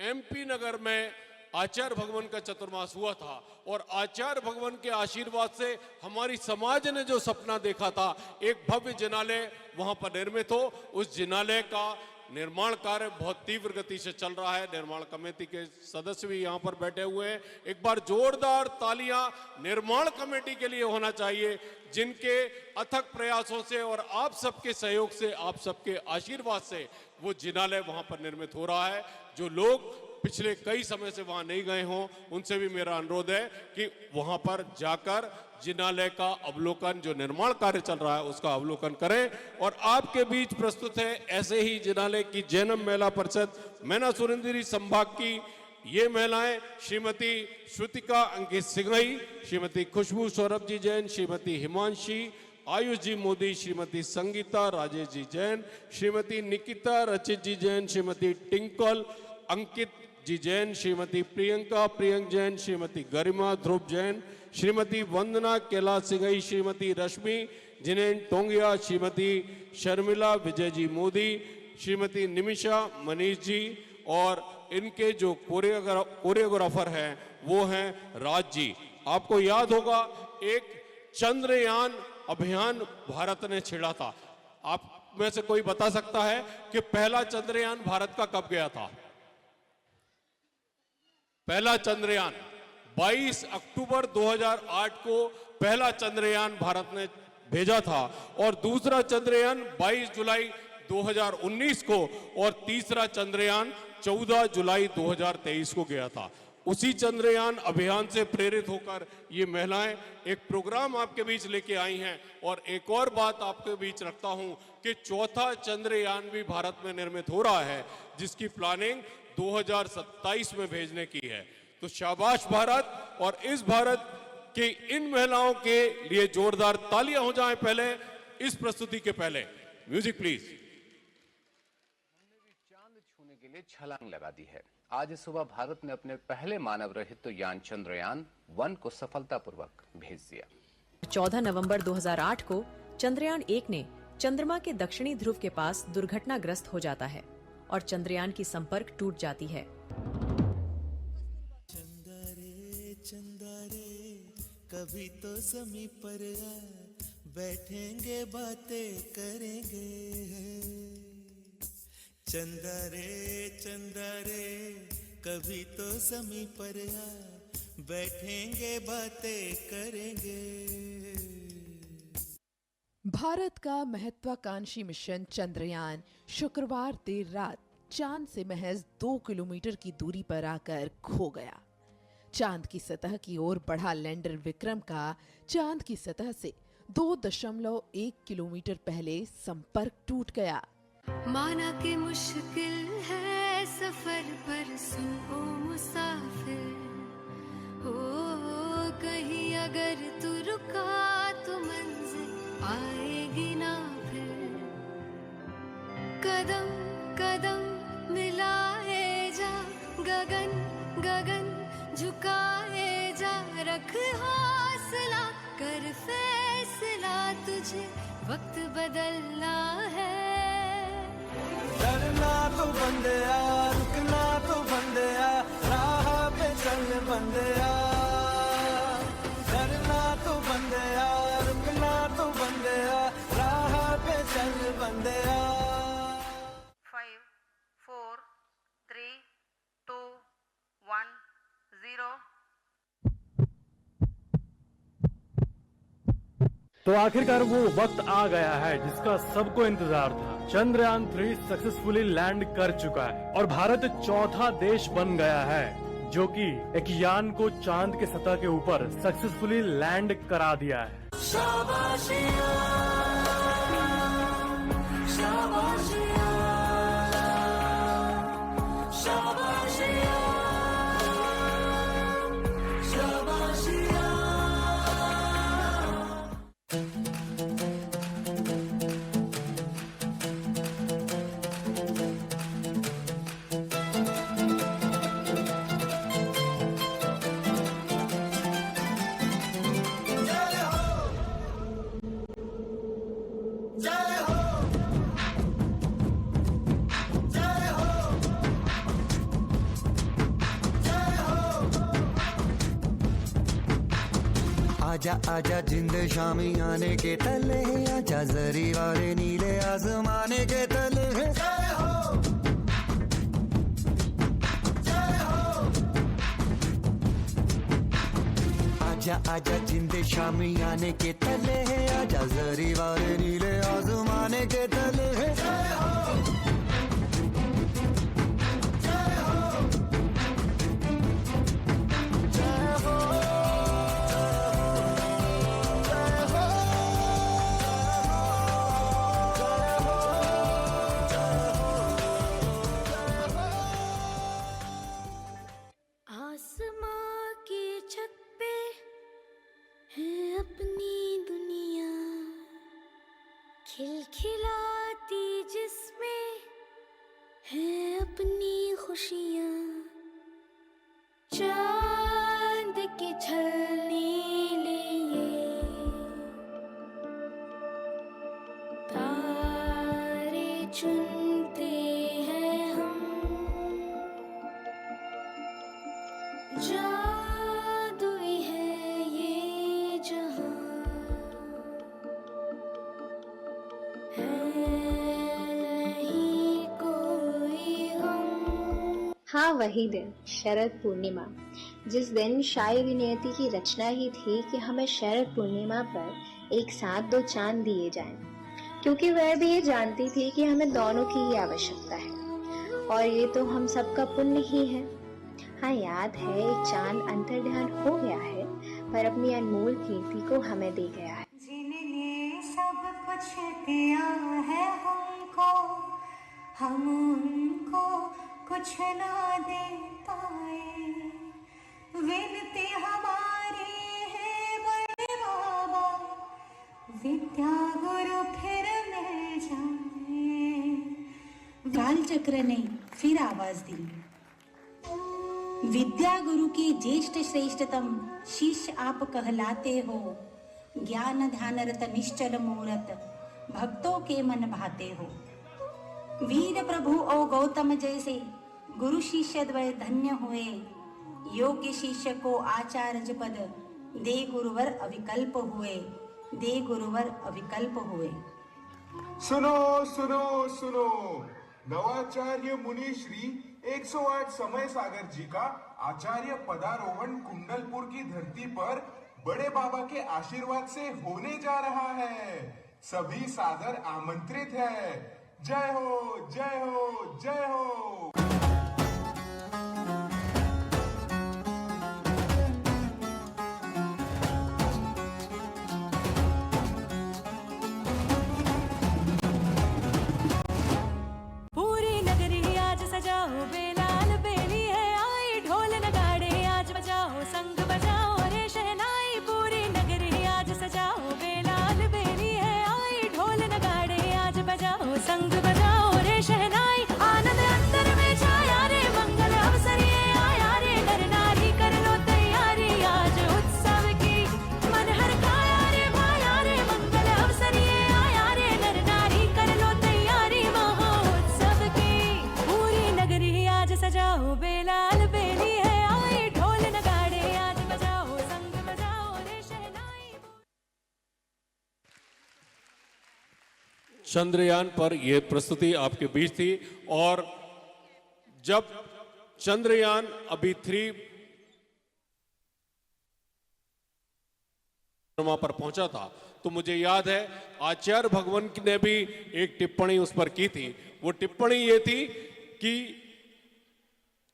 Speaker 1: MP नगर में आचार्य भगवान का चतुर्मास हुआ था और आचार्य भगवान के आशीर्वाद से हमारी समाज ने जो सपना देखा था, एक भव्य जिनालय वहां पर निर्मित हो, उस जिनालय का निर्माण कार्य बहुत तीव्र गति से चल रहा है। निर्माण कमेटी के सदस्य भी यहाँ पर बैठे हुए हैं। एक बार जोरदार तालियां निर्माण कमेटी के लिए होना चाहिए, जिनके अथक प्रयासों से और आप सबके सहयोग से, आप सबके आशीर्वाद से वो जिनालय वहां पर निर्मित हो रहा है। जो लोग पिछले कई समय से वहां नहीं गए हों, उनसे भी मेरा अनुरोध है कि वहां पर जाकर जिनालय का अवलोकन, जो निर्माण कार्य चल रहा है उसका अवलोकन करें। और आपके बीच प्रस्तुत है ऐसे ही जिनालय की जैनम महिला परिषद मैना सुरेंद्री संभाग की ये महिलाएं, श्रीमती श्रुतिका अंकित सिंघई, श्रीमती खुशबू सौरभ जी जैन, श्रीमती हिमांशी आयुष जी मोदी, श्रीमती संगीता राजेश जी जैन, श्रीमती निकिता रचित जी जैन, श्रीमती टिंकल अंकित जी जैन, श्रीमती प्रियंका प्रियंक जैन, श्रीमती गरिमा ध्रुव जैन, श्रीमती वंदना कैलाश सिंघई, श्रीमती रश्मि जिनेन टोंगिया, श्रीमती शर्मिला विजय जी मोदी, श्रीमती निमिषा मनीष जी और इनके जो कोरियोग्राफर हैं वो हैं राज जी। आपको याद होगा एक चंद्रयान अभियान भारत ने छेड़ा था। आप में से कोई बता सकता है कि पहला चंद्रयान भारत का कब गया था? पहला चंद्रयान 22 अक्टूबर 2008 को पहला चंद्रयान भारत ने भेजा था और दूसरा चंद्रयान 22 जुलाई 2019 को और तीसरा चंद्रयान 14 जुलाई 2023 को गया था। उसी चंद्रयान अभियान से प्रेरित होकर ये महिलाएं एक प्रोग्राम आपके बीच लेके आई हैं। और एक और बात आपके बीच रखता हूं कि चौथा चंद्रयान भी भारत में निर्मित हो रहा है, जिसकी प्लानिंग 2027 में भेजने की है। तो शाबाश भारत। और इस भारत की इन महिलाओं के लिए जोरदार तालियां हो जाएं पहले इस प्रस्तुति के पहले। Music please.
Speaker 13: चांद छूने के लिए छलांग लगा दी है। आज सुबह भारत ने अपने पहले मानव रहित यान चंद्रयान 1 को सफलतापूर्वक भेज दिया।
Speaker 14: 14 नवंबर 2008 को चंद्रयान 1 ने चंद्रमा के दक्षिणी ध्रुव के पास दुर्घटनाग्रस्त हो जाता है और चंद्रयान की संपर्क टूट जाती है।
Speaker 4: चंदा रे कभी तो ज़मीं पर आ, बैठेंगे बातें करेंगे। चंदा रे कभी तो ज़मीं पर आ, बैठेंगे बातें करेंगे।
Speaker 15: भारत का महत्वाकांक्षी मिशन चंद्रयान शुक्रवार देर रात चांद से महज 2 किलोमीटर की दूरी पर आकर खो गया। चांद की सतह की ओर बढ़ा लैंडर विक्रम का चांद की सतह से 2.1 किलोमीटर पहले संपर्क टूट गया।
Speaker 16: माना कि मुश्किल है सफर पर सुन ओ मुसाफिर, हो कहीं अगर तू रुका तो मंजिल आएगी ना फिर। कदम कदम मिलाए जा, गगन गगन झुकाए जा, रख हौसला कर फैसला, तुझे वक्त बदलना है।
Speaker 4: डरना तो बंदया, रुकना तो बंदया, राह पे चल बंदया। डरना तो बंदया, बंदिया
Speaker 5: 5 4 3 2 1 0
Speaker 17: तो आखिरकार वो वक्त आ गया है जिसका सबको इंतजार था। चंद्रयान 3 सक्सेसफुली लैंड कर चुका है और भारत चौथा देश बन गया है जो कि एक यान को चांद के सतह के ऊपर सक्सेसफुली लैंड करा दिया है।
Speaker 4: शाबाशिया शाबाशिया शाबाशिया शाबाशिया। आजा आजा जिंद शामी आने के तले, आजा जरी वाले नीले आसमाने के तले। जय हो जय हो। आजा आजा जिंद शामी आने के तले, आजा जरी वाले नीले आसमाने के तले। जय हो
Speaker 16: आसमां की छत पे है अपनी दुनिया, खिलखिलाती जिसमें है अपनी खुशियाँ। चांद के छलने लिए तारे चुनते हैं हम, जादुई है ये जहां, है नहीं कोई गम।
Speaker 18: हाँ, वही दिन शरद पूर्णिमा, जिस दिन शायद नियति की रचना ही थी कि हमें शरद पूर्णिमा पर एक साथ दो चांद दिए जाएं, क्योंकि वह भी ये जानती थी कि हमें दोनों की ही आवश्यकता है और ये तो हम सबका पुण्य ही है। हाँ, याद है एक चांद अंतर्ध्यान हो गया है पर अपनी अनमोल कीर्ति को हमें दे गया है।
Speaker 16: जिनने सब कुछ दिया है हमको, हम उनको कुछ ना दे पाए। विनती हमारी है बड़े बाबा, विद्या गुरु फिर मिल जाए।
Speaker 19: काल चक्र ने फिर आवाज दी, विद्या गुरु के ज्येष्ठ श्रेष्ठतम शिष्य आप कहलाते हो। ज्ञान ध्यान रत निश्चल मूरत, भक्तों के मन भाते हो। वीर प्रभु और गौतम जैसे गुरु शिष्य द्वय धन्य हुए। योग्य शिष्य को आचार्य पद दे गुरुवर अविकल्प हुए, दे गुरुवर अविकल्प हुए।
Speaker 20: सुनो सुनो सुनो, नवाचार्य मुनि श्री 108 समय सागर जी का आचार्य पदारोहण कुंडलपुर की धरती पर बड़े बाबा के आशीर्वाद से होने जा रहा है। सभी सादर आमंत्रित है। जय हो जय हो जय हो।
Speaker 3: पूरी नगरी आज सजाओ, बेलाल बेली है आई, ढोल नगाड़े आज बजाओ, संग बजाओ रे शहनाई। पूरी नगरी आज सजाओ, बेलाल बेली है आई, ढोल नगाड़े आज बजाओ, संग बजाओ रे शहनाई। आनंद अंतर में छाया रे, मंगल अवसर ये आया रे, नर नारी कर लो तैयारी आज उत्सव की, मन हर काया रे भाया रे, मंगल अवसर ये आया रे, नर नारी कर लो तैयारी महोत्सव की। पूरी नगरी आज सजाओ, बेलाल बेली है आई, ढोल नगाड़े आज बजाओ, संग बजाओ रे शहनाई।
Speaker 1: चंद्रयान पर यह प्रस्तुति आपके बीच थी। और जब चंद्रयान अभी 3 पर पहुंचा था तो मुझे याद है आचार्य भगवान ने भी एक टिप्पणी उस पर की थी। वो टिप्पणी ये थी कि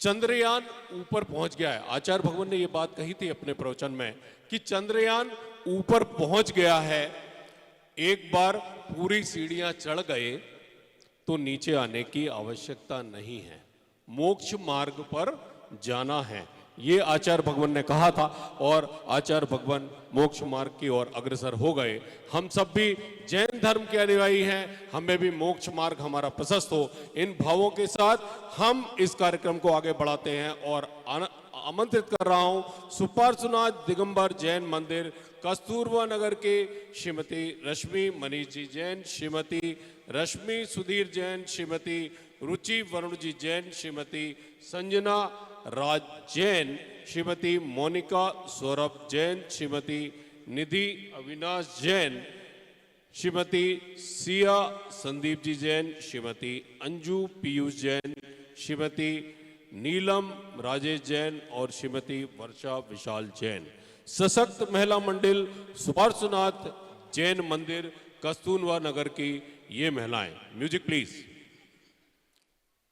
Speaker 1: चंद्रयान ऊपर पहुंच गया है। आचार्य भगवान ने ये बात कही थी अपने प्रवचन में कि चंद्रयान ऊपर पहुंच गया है, एक बार पूरी सीढ़ियां चढ़ गए तो नीचे आने की आवश्यकता नहीं है, मोक्ष मार्ग पर जाना है, ये आचार्य भगवान ने कहा था। और आचार्य भगवान मोक्ष मार्ग की ओर अग्रसर हो गए। हम सब भी जैन धर्म के अनुयायी हैं, हमें भी मोक्ष मार्ग हमारा प्रशस्त हो। इन भावों के साथ हम इस कार्यक्रम को आगे बढ़ाते हैं और आमंत्रित कर रहा हूं सुपार्श्वनाथ दिगंबर जैन मंदिर कस्तूरबा नगर के श्रीमती रश्मि मनीष जी जैन, श्रीमती रश्मि सुधीर जैन, श्रीमती रुचि वरुण जी जैन, श्रीमती संजना राज जैन, श्रीमती मोनिका सौरभ जैन, श्रीमती निधि अविनाश जैन, श्रीमती सिया संदीप जी जैन, श्रीमती अंजू पीयूष जैन, श्रीमती नीलम राजेश जैन और श्रीमती वर्षा विशाल जैन। सशक्त महिला मंडल सुपार्श्वनाथ जैन मंदिर कस्तूरबा नगर की ये महिलाएं। Music please.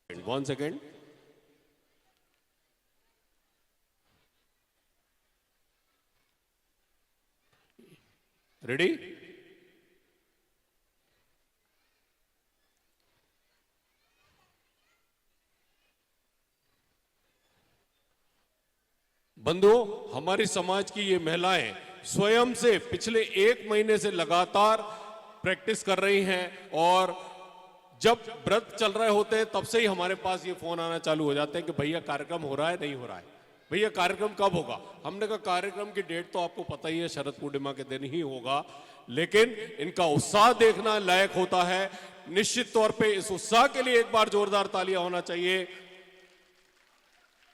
Speaker 1: 1 सेकेंड। रेडी? बंधुओं, हमारी समाज की ये महिलाएं स्वयं से पिछले 1 महीने से लगातार प्रैक्टिस कर रही हैं और जब व्रत चल रहे होते हैं तब से ही हमारे पास ये फोन आना चालू हो जाते हैं कि भैया कार्यक्रम हो रहा है नहीं हो रहा है, भैया कार्यक्रम कब होगा। हमने कहा कार्यक्रम की डेट तो आपको पता ही है, शरद पूर्णिमा के दिन ही होगा, लेकिन इनका उत्साह देखना लायक होता है। निश्चित तौर पे इस उत्साह के लिए एक बार जोरदार तालियां होना चाहिए।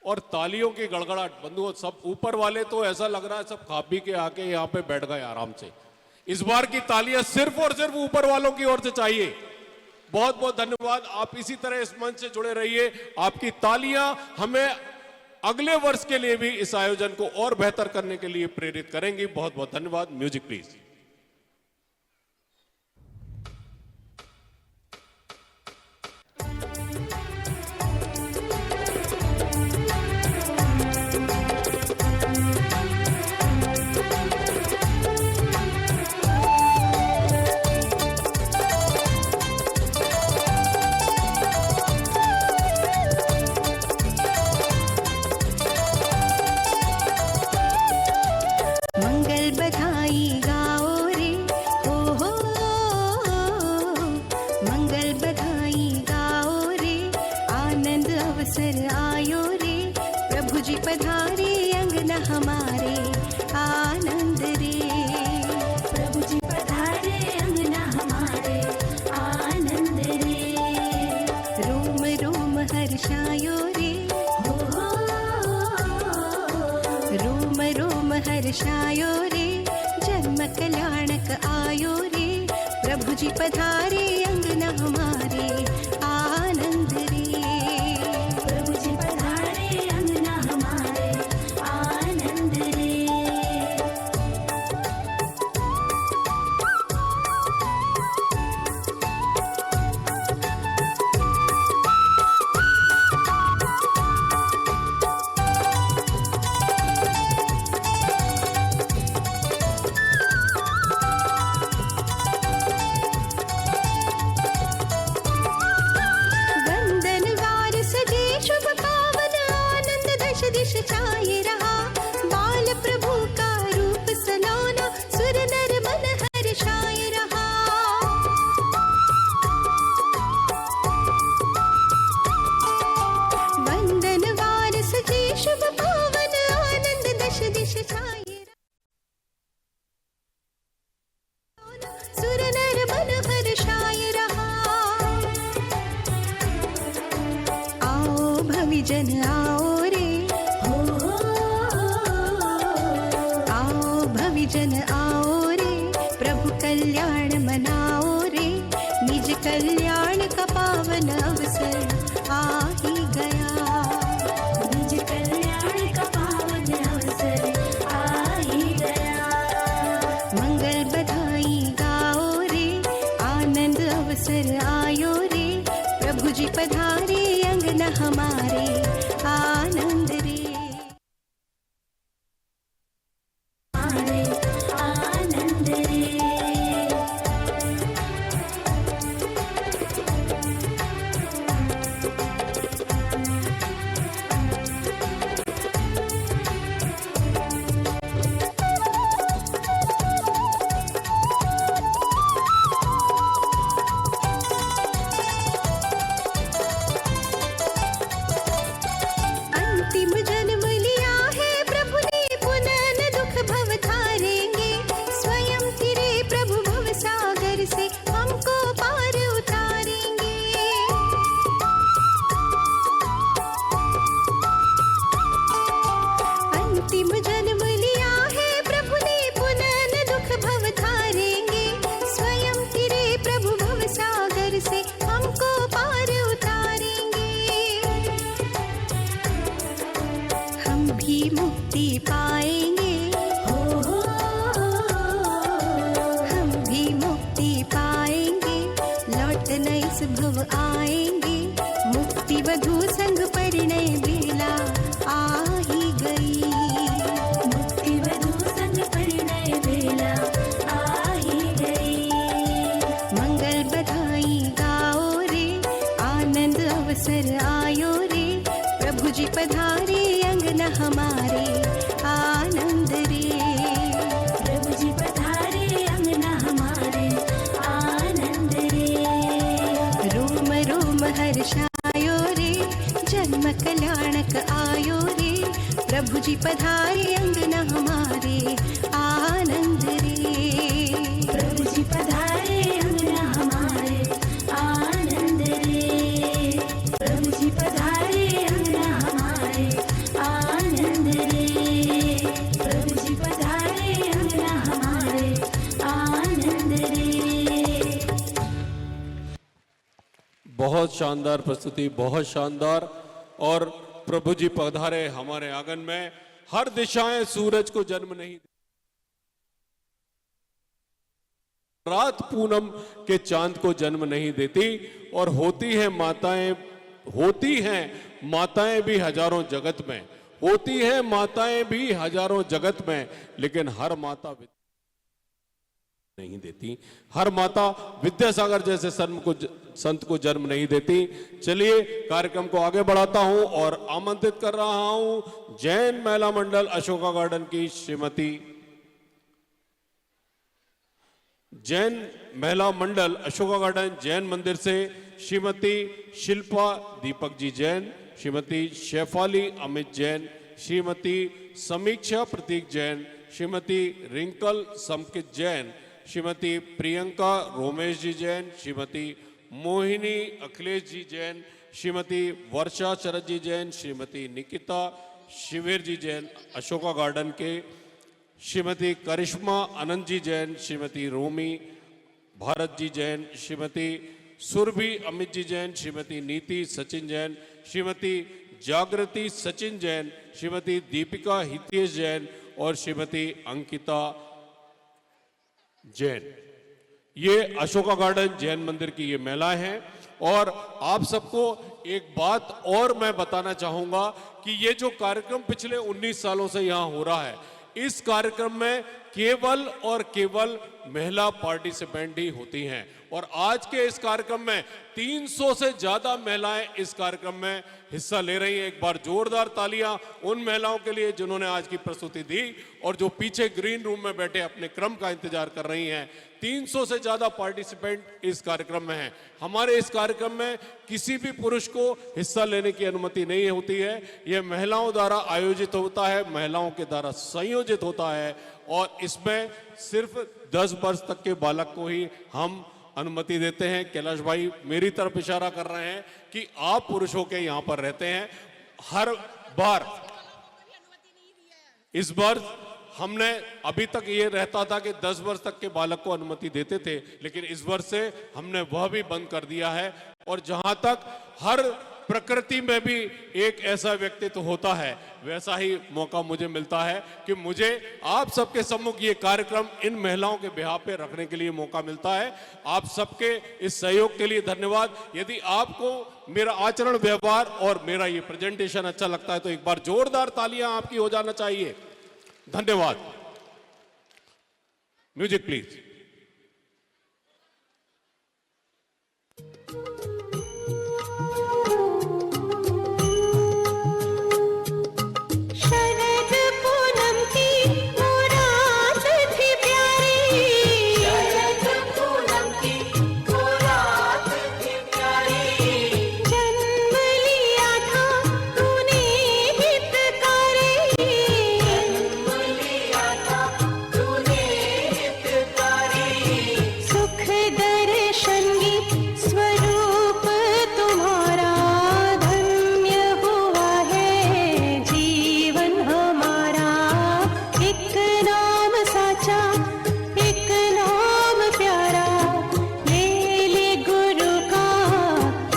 Speaker 1: और तालियों की गड़गड़ाहट, बंधुओं सब ऊपर वाले तो ऐसा लग रहा है सब खा पी के आके यहाँ पे बैठ गए आराम से। इस बार की तालियां सिर्फ और सिर्फ ऊपर वालों की ओर से चाहिए। बहुत बहुत धन्यवाद। आप इसी तरह इस मंच से जुड़े रहिए। आपकी तालियां हमें अगले वर्ष के लिए भी इस आयोजन को और बेहतर करने के लिए प्रेरित करेंगी। बहुत बहुत धन्यवाद। Music please.
Speaker 16: हर्षायो रे, जन्म कल्याणक आयो रे, प्रभु जी पधारे अंगना हमारे, आनंद रे। प्रभु जी पधारे अंगना हमारे, आनंद रे। जन आओ रे, आओ भवि जन आओ रे, प्रभु कल्याण मनाओ रे, निज कल्याण का पावन अवसर आ ही गया। निज कल्याण का पावन अवसर आ ही गया। मंगल बधाई गाओ रे, आनंद अवसर आयो रे, प्रभु जी पधारे अंगना हमारे, आनंद रे आनंद रे। अंतिम जन्म लिया है प्रभु ने, पुनः न दुख भव तारेंगे, स्वयं फिरे प्रभु भव सागर से हमको पार उतारेंगे। अंतिम जन्म लिया है प्रभु ने, पुनः न दुख भव तारेंगे, स्वयं फिरे प्रभु भव सागर से हमको पार उतारेंगे। हम भी मुक्ति पाएंगे, हम भी मुक्ति पाएंगे, लौट न इस भव आएंगे, मुक्ति वधु संग परिणय बेला आ ही गई। मुक्ति वधु संग परिणय बेला आ ही गई। मंगल बधाई गाओ रे, आनंद अवसर आयो रे, प्रभु जी पधारे अंगना हमारे, आनंद रे। प्रभु जी पधारे अंगना हमारे, आनंद रे। रोम रोम हर्षायो रे, जन्म कल्याणक आयो रे, प्रभु जी पधारे अंगना हमारे, आनंद रे। प्रभु जी पधारे अंगना हमारे, आनंद रे। प्रभु जी पधारे अंगना हमारे, आनंद रे। प्रभु जी पधारे अंगना हमारे, आनंद रे।
Speaker 1: बहुत शानदार प्रस्तुति, बहुत शानदार। और प्रभु जी पधारे हमारे आंगन में, हर दिशाएं सूरज को जन्म नहीं, रात पूनम के चांद को जन्म नहीं देती, और होती हैं माताएं भी हजारों जगत में, होती है माताएं भी हजारों जगत में, लेकिन हर माता नहीं देती, हर माता विद्यासागर जैसे संत को जन्म नहीं देती। चलिए कार्यक्रम को आगे बढ़ाता हूं और आमंत्रित कर रहा हूं जैन महिला मंडल अशोका गार्डन की श्रीमती, जैन महिला मंडल अशोका गार्डन जैन मंदिर से श्रीमती शिल्पा दीपक जी जैन, श्रीमती शेफाली अमित जैन, श्रीमती समीक्षा प्रतीक जैन, श्रीमती रिंकल समकित जैन, श्रीमती प्रियंका रोमेश जी जैन, श्रीमती मोहिनी अखिलेश जी जैन, श्रीमती वर्षा शरद जी जैन, श्रीमती निकिता शिविर जी जैन अशोका गार्डन के, श्रीमती करिश्मा आनंद जी जैन, श्रीमती रोमी भारत जी जैन, श्रीमती सुरभि अमित जी जैन, श्रीमती नीति सचिन जैन, श्रीमती जागृति सचिन जैन, श्रीमती दीपिका हितेश जैन और श्रीमती अंकिता जैन। ये अशोका गार्डन जैन मंदिर की ये महिलाएं हैं। और आप सबको एक बात और मैं बताना चाहूंगा कि ये जो कार्यक्रम पिछले 19 सालों से यहां हो रहा है, इस कार्यक्रम में केवल और केवल महिला पार्टिसिपेंट ही होती हैं, और आज के इस कार्यक्रम में 300 से ज्यादा महिलाएं इस कार्यक्रम में हिस्सा ले रही हैं। एक बार जोरदार तालियां उन महिलाओं के लिए जिन्होंने आज की प्रस्तुति दी और जो पीछे ग्रीन रूम में बैठे अपने क्रम का इंतजार कर रही हैं। 300 से ज्यादा पार्टिसिपेंट इस कार्यक्रम में हैं। हमारे इस कार्यक्रम में किसी भी पुरुष को हिस्सा लेने की अनुमति नहीं होती है। यह महिलाओं द्वारा आयोजित होता है, महिलाओं के द्वारा संयोजित होता है, और इसमें सिर्फ 10 वर्ष तक के बालक को ही हम अनुमति देते हैं। कैलाश भाई मेरी तरफ इशारा कर रहे हैं कि आप पुरुष होकर यहां पर रहते हैं। हर बार इस बार हमने अभी तक ये रहता था कि 10 वर्ष तक के बालक को अनुमति देते थे, लेकिन इस वर्ष से हमने वह भी बंद कर दिया है। और जहां तक हर प्रकृति में भी एक ऐसा व्यक्तित्व होता है, वैसा ही मौका मुझे मिलता है कि मुझे आप सबके सम्मुख ये कार्यक्रम इन महिलाओं के बिहाफ पे रखने के लिए मौका मिलता है। आप सबके इस सहयोग के लिए धन्यवाद। यदि आपको मेरा आचरण, व्यवहार और मेरा ये प्रेजेंटेशन अच्छा लगता है तो एक बार जोरदार तालियां आपकी हो जाना चाहिए। धन्यवाद। Music please.
Speaker 16: शरद पूनम की वो रात थी प्यारी, शरद पूनम की वो रात थी प्यारी, जन्म लिया था तूने हितकारी, जन्म लिया था तूने हितकारी, सुख दर्शन की स्वरूप तुम्हारा धन्य हुआ है जीवन हमारा, एक नाम साचा एक नाम प्यारा, ले ले गुरु का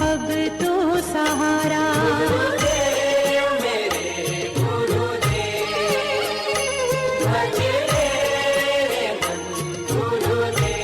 Speaker 16: अब तो सहारा। गुरुदेव मेरे गुरुदेव, भज रे मन गुरुदेव।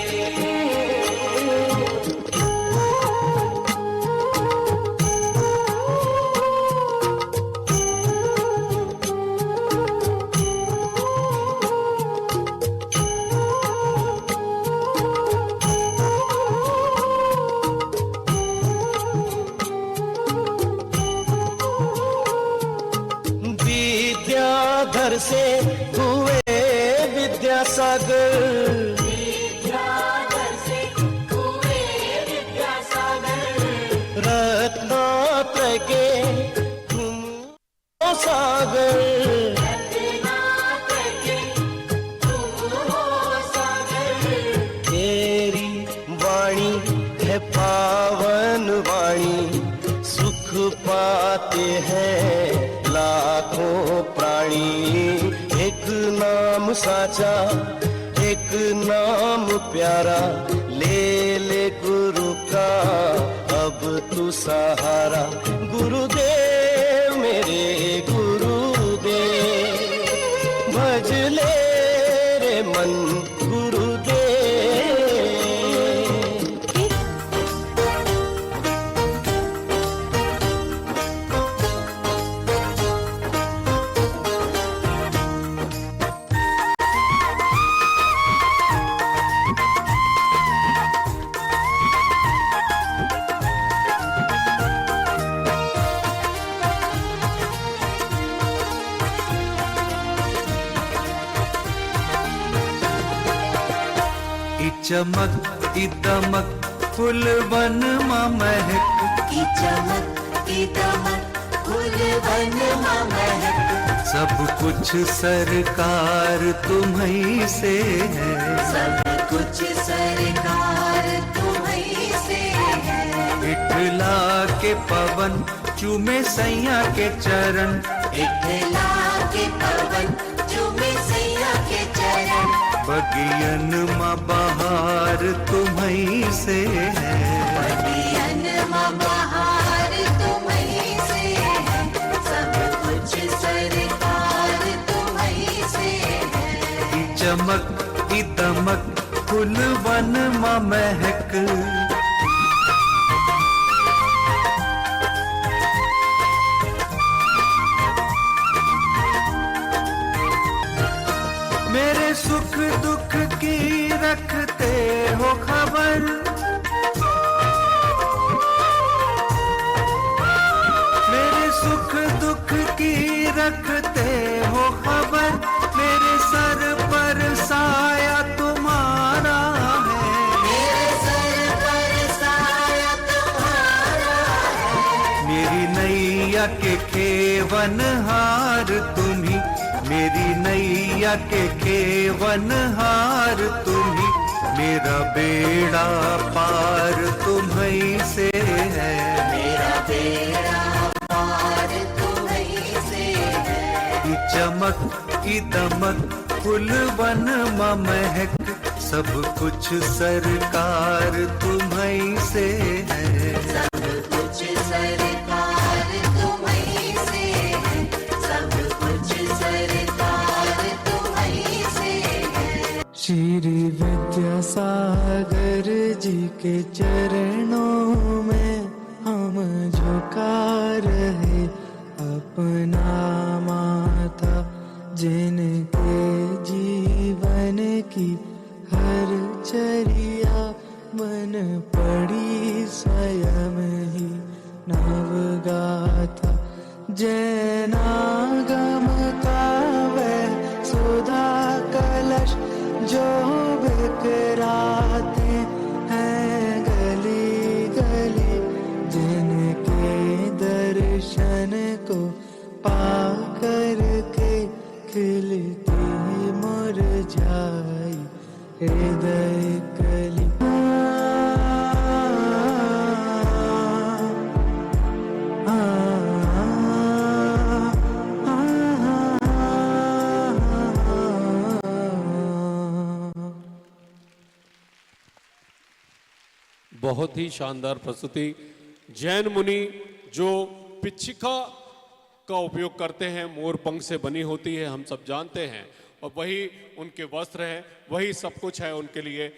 Speaker 4: विद्याधर से हुए विद्यासागर,
Speaker 16: विद्याधर से हुए विद्यासागर,
Speaker 4: रत्नात्रय के तुम हो सागर,
Speaker 16: रत्नात्रय के तुम हो सागर,
Speaker 4: तेरी वाणी है पावन वाणी, सुख पाते हैं लाखों प्राणी, एक नाम साचा एक नाम प्यारा, ले ले गुरु का अब तू सहारा। गुरुदेव मेरे गुरुदेव, भज ले रे मन गुरुदेव। चमक इतमक फूल बन महक,
Speaker 16: चमक दमक फूल बन महक,
Speaker 4: सब कुछ सरकार तुम्हीं से है,
Speaker 16: सब कुछ सरकार तुम्हीं से है,
Speaker 4: इठला के पवन चूमे सैया के चरण,
Speaker 16: इठला के पवन चूमे सैया के चरण,
Speaker 4: बगियन माँ बहार तुम्हीं से है,
Speaker 16: बगियन माँ बहार तुम्हीं से है, सब कुछ सरकार तुम्हीं से है,
Speaker 4: चमक दमक फूल बन महक, मेरे सुख दुख की रखते हो खबर, मेरे सुख दुख की रखते हो खबर, मेरे सर पर साया तुम्हारा है,
Speaker 16: मेरे सर पर साया तुम्हारा है,
Speaker 4: मेरी नैया के खेवनहार तुम्ही, मेरी नैया के खेवनहार तुम्ही, मेरा बेड़ा पार तुम्हीं से है,
Speaker 16: मेरा बेड़ा पार तुम्हीं से है,
Speaker 4: चमक दमक फूल वन महक सब कुछ सरकार तुम्हीं से है।
Speaker 3: सब कुछ सरकार तुम्हीं से है, सब कुछ सरकार तुम्हीं से है।
Speaker 4: श्री विद्यासागर जी के चरणों में हम झुका रहे अपना माथा, जिनके जीवन की हर चर्या मन पड़ी स्वयं ही नवगाथा। जैनागम का वह सुधा कलश जो बिखराते हैं गली गली, जिनके दर्शन को पा करके खिलती मुरझाई हृदय कली।
Speaker 1: बहुत ही शानदार प्रस्तुति। जैन मुनि जो पिच्छिका का उपयोग करते हैं, मोर पंख से बनी होती है, हम सब जानते हैं, और वही उनके वस्त्र है, वही सब कुछ है उनके लिए।